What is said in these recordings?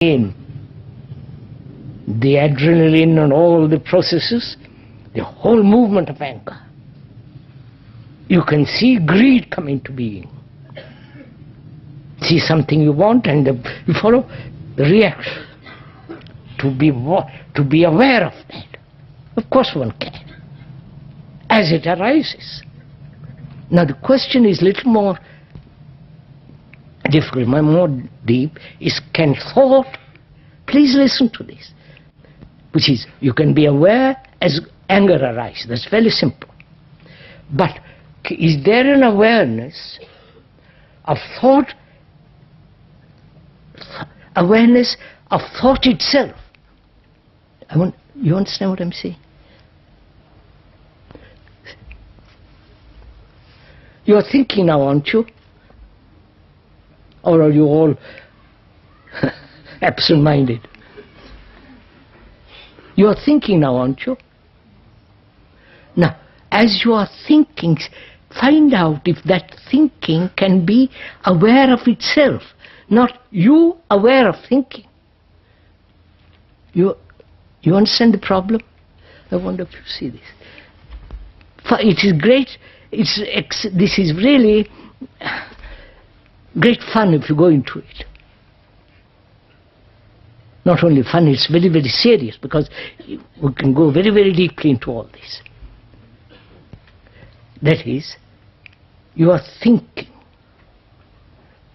in the adrenaline and all the processes, the whole movement of anger. You can see greed come into being. See something you want and you follow the reaction. To be aware of that. Of course one can, as it arises. Now the question is little more difficult, more deep, is can thought, please listen to this, which is you can be aware as anger arises. That's very simple. But is there an awareness of thought, awareness of thought itself? You understand what I'm saying? You're thinking now, aren't you? Or are you all absent-minded? You're thinking now, aren't you? Now, as you are thinking, find out if that thinking can be aware of itself, not you aware of thinking. You understand the problem? I wonder if you see this. It is great. This is really great fun if you go into it. Not only fun, it's very, very serious, because we can go very, very deeply into all this. That is, you are thinking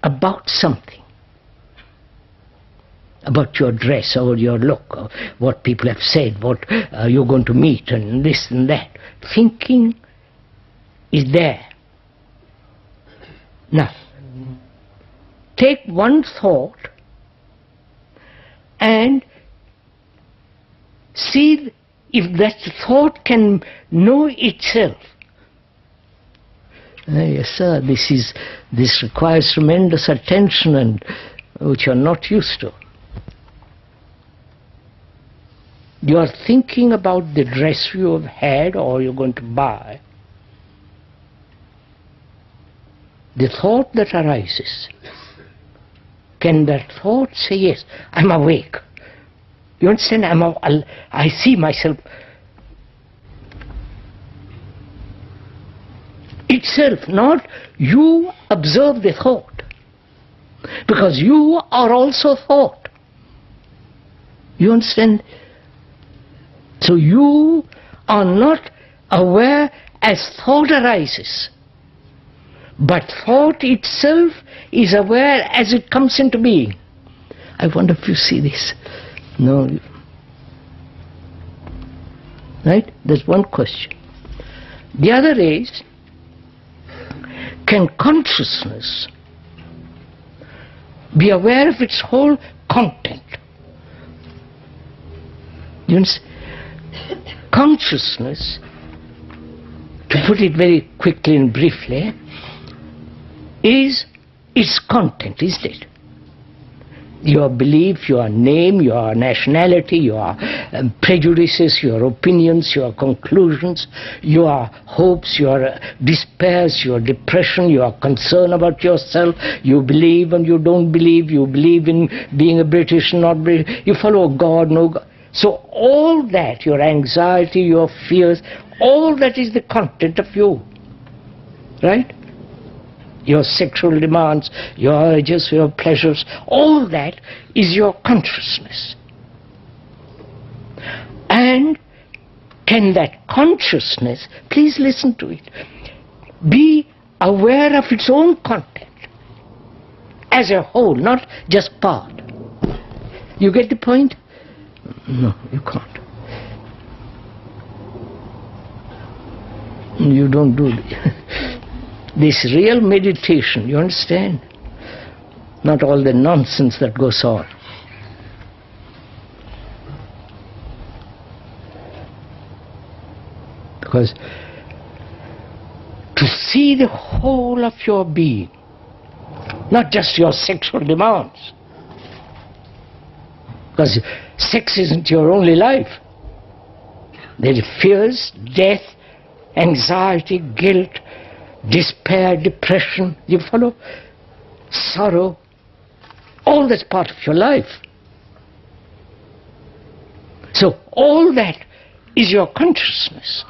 about something, about your dress or your look, or what people have said, what you're going to meet, and this and that. Thinking is there. Now, take one thought and see if that thought can know itself. Yes, sir, this requires tremendous attention, and which you're not used to. You are thinking about the dress you have had or you're going to buy. The thought that arises, can that thought say, yes, I'm awake? You understand? I see myself. Itself, not you observe the thought. Because you are also thought. You understand? So you are not aware as thought arises, but thought itself is aware as it comes into being. I wonder if you see this. No. Right? There's one question. The other is, can consciousness be aware of its whole content? You understand? Consciousness, to put it very quickly and briefly, is its content, isn't it? Your belief, your name, your nationality, your prejudices, your opinions, your conclusions, your hopes, your despairs, your depression, your concern about yourself, you believe and you don't believe, you believe in being a British, not British, you follow God, no God. So all that, your anxiety, your fears, all that is the content of you, right? Your sexual demands, your urges, your pleasures, all that is your consciousness. And can that consciousness, please listen to it, be aware of its own content as a whole, not just part? You get the point? No, you can't. You don't do this real meditation, you understand? Not all the nonsense that goes on. Because to see the whole of your being, not just your sexual demands, because sex isn't your only life. There are fears, death, anxiety, guilt, despair, depression, you follow? Sorrow. All that's part of your life. So all that is your consciousness.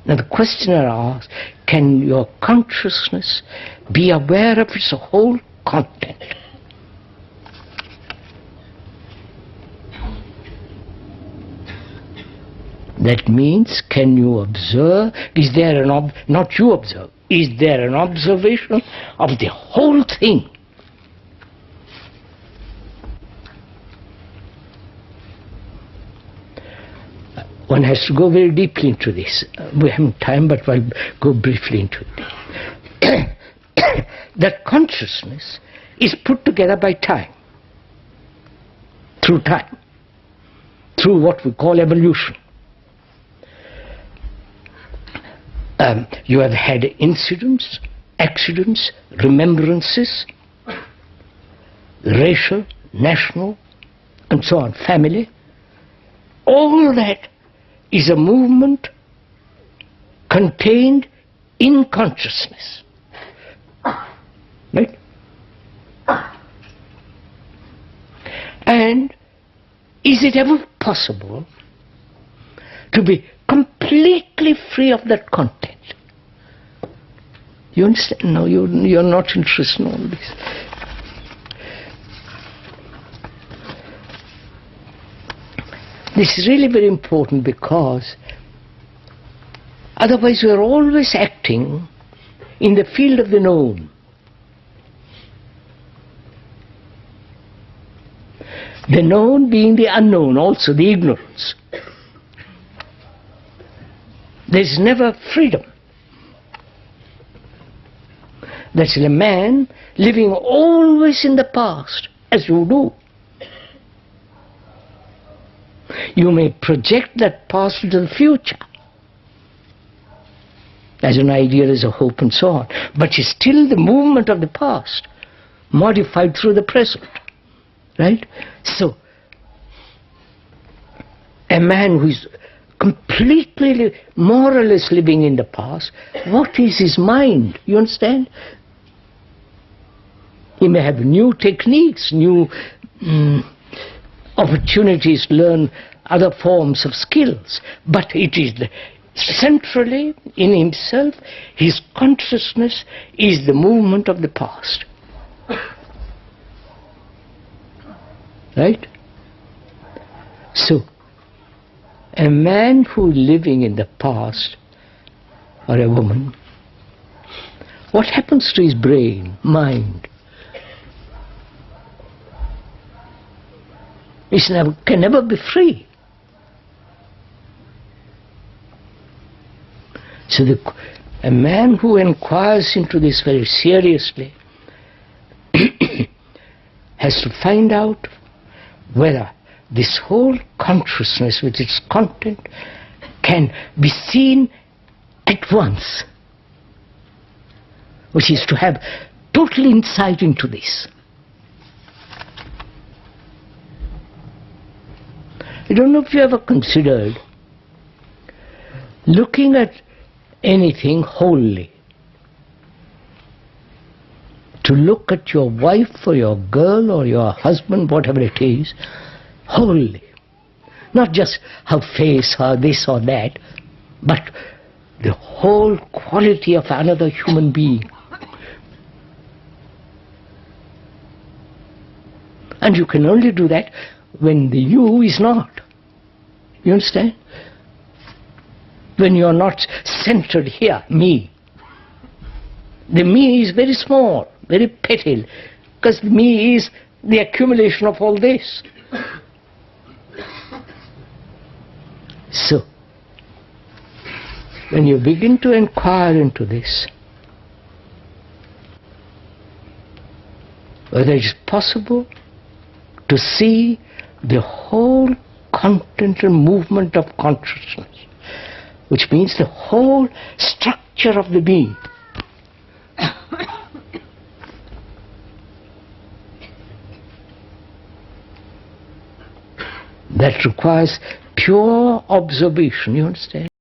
Now the questioner asks, can your consciousness be aware of its whole content? That means, can you observe? Is there not you observe, is there an observation of the whole thing? One has to go very deeply into this. We haven't time, but I'll go briefly into it. That consciousness is put together by time, through what we call evolution. You have had incidents, accidents, remembrances, racial, national, and so on, family. All that is a movement contained in consciousness. Right? And is it ever possible to be completely free of that content? You understand? No, you're not interested in all this. This is really very important, because otherwise we are always acting in the field of the known. The known being the unknown, also the ignorance. There's never freedom. That's a man living always in the past, as you do. You may project that past into the future as an idea, as a hope, and so on. But it's still the movement of the past, modified through the present. Right? So, a man who is completely, more or less living in the past, what is his mind? You understand? He may have new techniques, new opportunities to learn other forms of skills, but it is centrally in himself, his consciousness is the movement of the past. Right? So, a man who is living in the past, or a woman, what happens to his brain, mind? He can never be free. So a man who inquires into this very seriously has to find out whether this whole consciousness with its content can be seen at once, which is to have total insight into this. I don't know if you ever considered looking at anything wholly. To look at your wife or your girl or your husband, whatever it is, wholly. Not just her face or this or that, but the whole quality of another human being. And you can only do that when the you is not. You understand? When you are not centered here, me. The me is very small, very petty, because the me is the accumulation of all this. So, when you begin to inquire into this, whether it is possible to see the whole content and movement of consciousness, which means the whole structure of the being. That requires pure observation, you understand?